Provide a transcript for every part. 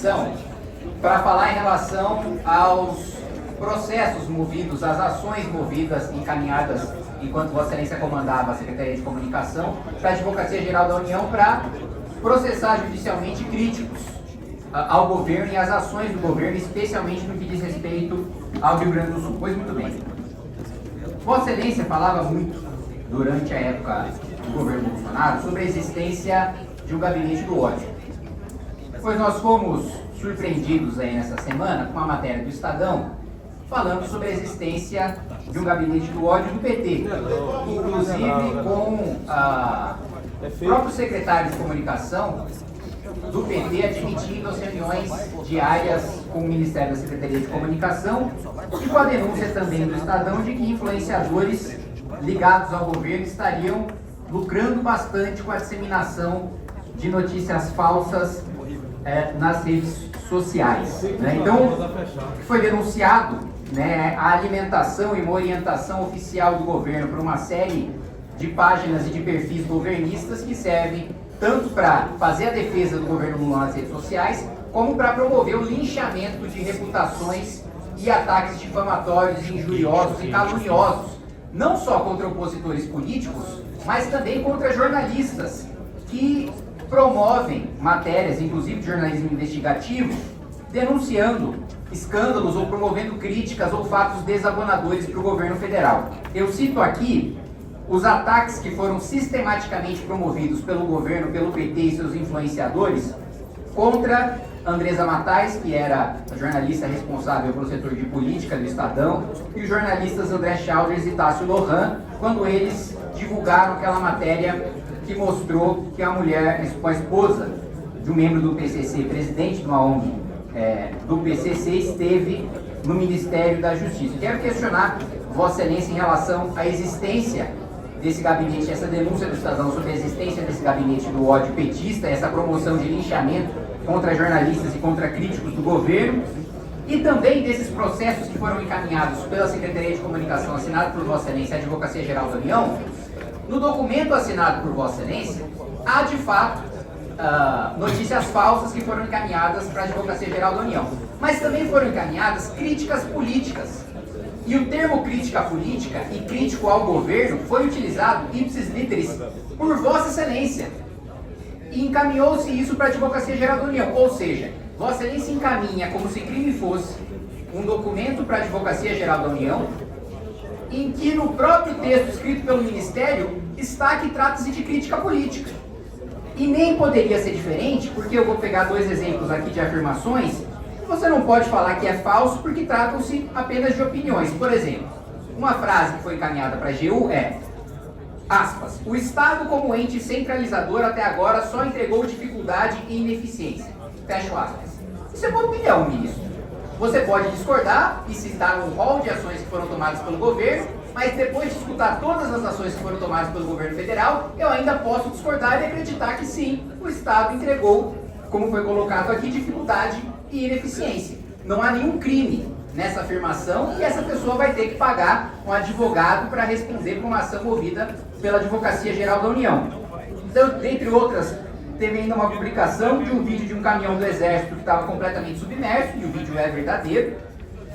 atenção para falar em relação aos processos movidos, às ações movidas, encaminhadas, enquanto Vossa Excelência comandava a Secretaria de Comunicação, para a Advocacia Geral da União para processar judicialmente críticos ao governo e às ações do governo, especialmente no que diz respeito ao Rio Grande do Sul. Pois muito bem. Vossa Excelência falava muito, durante a época do governo Bolsonaro, sobre a existência de um gabinete do ódio. Pois nós fomos surpreendidos aí nessa semana com uma matéria do Estadão falando sobre a existência de um gabinete do ódio do PT, inclusive com o próprio secretário de Comunicação do PT admitindo as reuniões diárias com o Ministério da Secretaria de Comunicação e com a denúncia também do Estadão de que influenciadores ligados ao governo estariam lucrando bastante com a disseminação de notícias falsas nas redes sociais. Né? Então, foi denunciado, né, a alimentação e uma orientação oficial do governo para uma série de páginas e de perfis governistas que servem tanto para fazer a defesa do governo Lula nas redes sociais, como para promover o linchamento de reputações e ataques difamatórios, injuriosos e caluniosos, não só contra opositores políticos, mas também contra jornalistas que promovem matérias, inclusive de jornalismo investigativo, denunciando escândalos ou promovendo críticas ou fatos desabonadores para o governo federal. Eu cito aqui os ataques que foram sistematicamente promovidos pelo governo, pelo PT e seus influenciadores contra Andresa Matais, que era a jornalista responsável pelo setor de política do Estadão, e os jornalistas André Chalders e Tássio Lohan, quando eles divulgaram aquela matéria que mostrou que a mulher, a esposa de um membro do PCC, presidente de uma ONG do PCC, esteve no Ministério da Justiça. Quero questionar Vossa Excelência em relação à existência desse gabinete, essa denúncia do Estadão sobre a existência desse gabinete do ódio petista, essa promoção de linchamento contra jornalistas e contra críticos do governo, e também desses processos que foram encaminhados pela Secretaria de Comunicação, assinado por Vossa Excelência, a Advocacia Geral da União. No documento assinado por Vossa Excelência, há de fato notícias falsas que foram encaminhadas para a Advocacia Geral da União, mas também foram encaminhadas críticas políticas. E o termo crítica política e crítico ao governo foi utilizado ipsis literis por Vossa Excelência. E encaminhou-se isso para a Advocacia Geral da União. Ou seja, Vossa Excelência encaminha como se crime fosse um documento para a Advocacia Geral da União, em que no próprio texto escrito pelo Ministério está que trata-se de crítica política. E nem poderia ser diferente, porque eu vou pegar dois exemplos aqui de afirmações. Você não pode falar que é falso porque tratam-se apenas de opiniões. Por exemplo, uma frase que foi encaminhada para a AGU é, aspas, o Estado como ente centralizador até agora só entregou dificuldade e ineficiência. Fecho aspas. Isso é uma opinião, ministro. Você pode discordar e citar um rol de ações que foram tomadas pelo governo, mas depois de escutar todas as ações que foram tomadas pelo governo federal, eu ainda posso discordar e acreditar que sim, o Estado entregou, como foi colocado aqui, dificuldade e ineficiência. Não há nenhum crime nessa afirmação e essa pessoa vai ter que pagar um advogado para responder por uma ação movida pela Advocacia Geral da União. Então, dentre outras, teve ainda uma publicação de um vídeo de um caminhão do Exército que estava completamente submerso, e o vídeo é verdadeiro,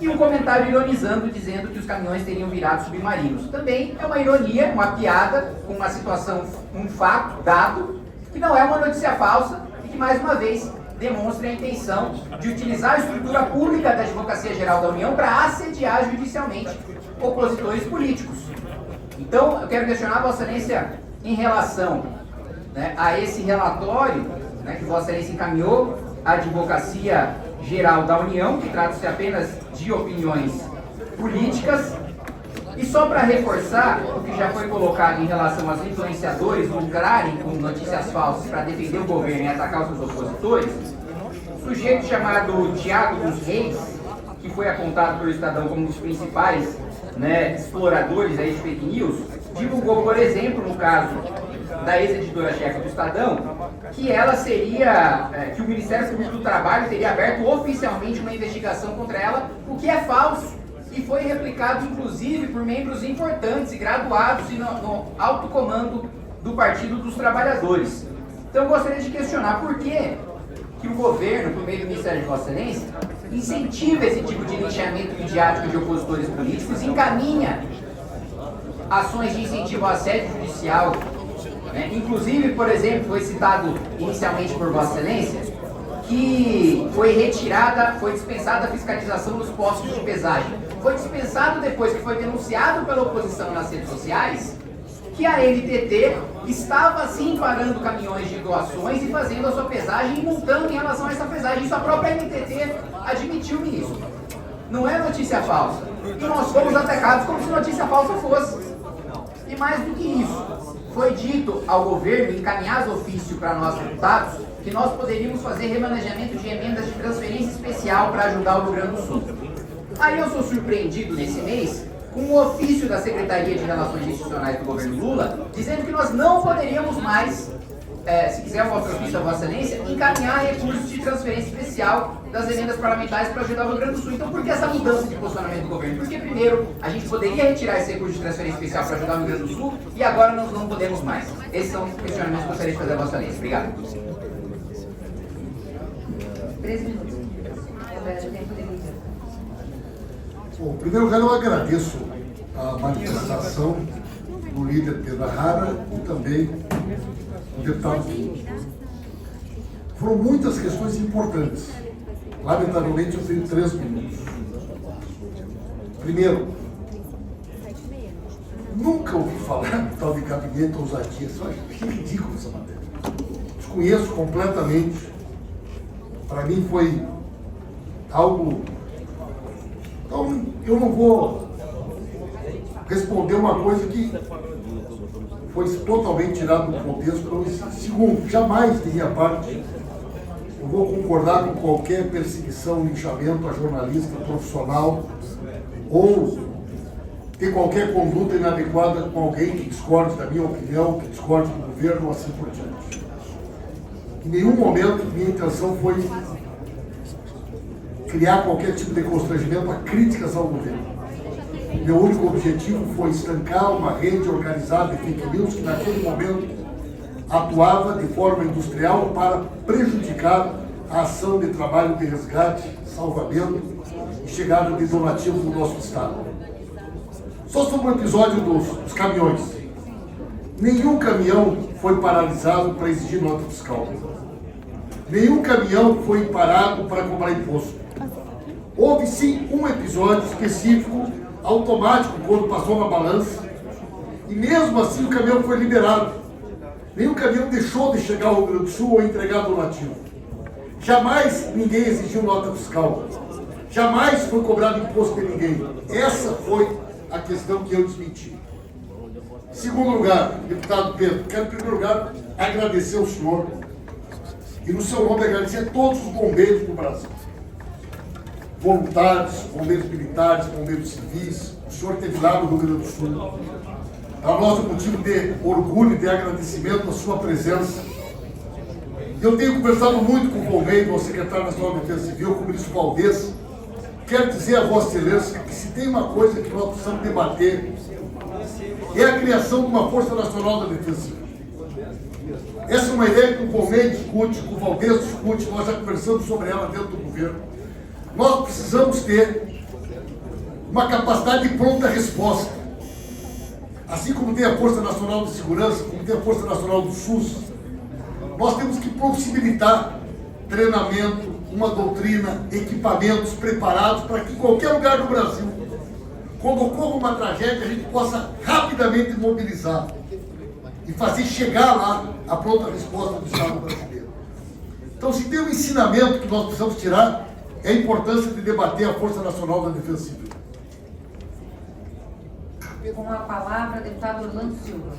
e um comentário ironizando, dizendo que os caminhões teriam virado submarinos. Também é uma ironia, uma piada, com uma situação, um fato dado, que não é uma notícia falsa e que, mais uma vez, demonstra a intenção de utilizar a estrutura pública da Advocacia Geral da União para assediar judicialmente opositores políticos. Então, eu quero questionar a Vossa Excelência em relação, né, a esse relatório, né, que Vossa Excelência encaminhou à Advocacia Geral da União, que trata-se apenas de opiniões políticas. E só para reforçar o que já foi colocado em relação aos influenciadores lucrarem com notícias falsas para defender o governo e atacar os seus opositores, um sujeito chamado Tiago dos Reis, que foi apontado pelo Estadão como um dos principais, né, exploradores aí de fake news, divulgou, por exemplo, no caso da ex-editora-chefe do Estadão, que ela seria, que o Ministério Público do Trabalho teria aberto oficialmente uma investigação contra ela, o que é falso. E foi replicado, inclusive, por membros importantes e graduados no alto comando do Partido dos Trabalhadores. Então, eu gostaria de questionar por que que o governo, por meio do Ministério de Vossa Excelência, incentiva esse tipo de linchamento midiático de opositores políticos, encaminha ações de incentivo ao assédio judicial, né? Inclusive, por exemplo, foi citado inicialmente por Vossa Excelência, que foi dispensada a fiscalização dos postos de pesagem. Foi dispensado depois que foi denunciado pela oposição nas redes sociais que a NTT estava sim parando caminhões de doações e fazendo a sua pesagem e multando em relação a essa pesagem. Isso a própria NTT admitiu, ministro. Não é notícia falsa. E nós fomos atacados como se notícia falsa fosse. E mais do que isso, foi dito ao governo, encaminhado ofício para nós deputados, que nós poderíamos fazer remanejamento de emendas de transferência especial para ajudar o Rio Grande do Sul. Aí eu sou surpreendido nesse mês com um ofício da Secretaria de Relações Institucionais do governo Lula, dizendo que nós não poderíamos mais, se quiser eu mostro ofício a Vossa Excelência, encaminhar recursos de transferência especial das emendas parlamentares para ajudar o Rio Grande do Sul. Então, por que essa mudança de posicionamento do governo? Porque, primeiro, a gente poderia retirar esse recurso de transferência especial para ajudar o Rio Grande do Sul e agora nós não podemos mais. Esses são os questionamentos que eu gostaria de fazer a Vossa Excelência. Obrigado. 13 minutos. Bom, em primeiro lugar, eu agradeço a manifestação do líder Pedro Arrara e também do deputado Filho. Foram muitas questões importantes. Lamentavelmente, eu tenho 3 minutos. Primeiro, nunca ouvi falar do tal de gabinete ousadia. Isso é ridículo essa matéria. Desconheço completamente. Para mim foi algo... Então, eu não vou responder uma coisa que foi totalmente tirada do contexto. Não existe. Segundo, jamais de minha parte eu vou concordar com qualquer perseguição, linchamento a jornalista profissional ou ter qualquer conduta inadequada com alguém que discorde da minha opinião, que discorde do governo, assim por diante. Em nenhum momento minha intenção foi criar qualquer tipo de constrangimento a críticas ao governo. Meu único objetivo foi estancar uma rede organizada de fake news que naquele momento atuava de forma industrial para prejudicar a ação de trabalho de resgate, salvamento e chegada de donativos no nosso estado. Só sobre o episódio dos caminhões. Nenhum caminhão foi paralisado para exigir nota fiscal. Nenhum caminhão foi parado para cobrar imposto. Houve sim um episódio específico, automático, quando passou na balança, e mesmo assim o caminhão foi liberado. Nenhum caminhão deixou de chegar ao Rio Grande do Sul ou entregar donativo. Jamais ninguém exigiu nota fiscal. Jamais foi cobrado imposto de ninguém. Essa foi a questão que eu desmenti. Em segundo lugar, deputado Pedro, quero em primeiro lugar agradecer ao senhor e no seu nome agradecer a todos os bombeiros do Brasil. Voluntários, bombeiros militares, bombeiros civis, o senhor esteve lá no Rio Grande do Sul. Para nós um motivo de orgulho e de agradecimento a sua presença. Eu tenho conversado muito com o Volney, o secretário nacional de Defesa Civil, com o ministro Valdez. Quero dizer a Vossa Excelência que se tem uma coisa que nós precisamos debater, é a criação de uma Força Nacional da Defesa Civil. Essa é uma ideia que o Volney discute, que o Valdez discute, nós já conversamos sobre ela dentro do governo. Nós precisamos ter uma capacidade de pronta resposta. Assim como tem a Força Nacional de Segurança, como tem a Força Nacional do SUS, nós temos que possibilitar treinamento, uma doutrina, equipamentos preparados para que em qualquer lugar do Brasil, quando ocorra uma tragédia, a gente possa rapidamente mobilizar e fazer chegar lá a pronta resposta do Estado brasileiro. Então, se tem um ensinamento que nós precisamos tirar, é a importância de debater a Força Nacional da Defesa Civil. Com a palavra, deputado Orlando Silva.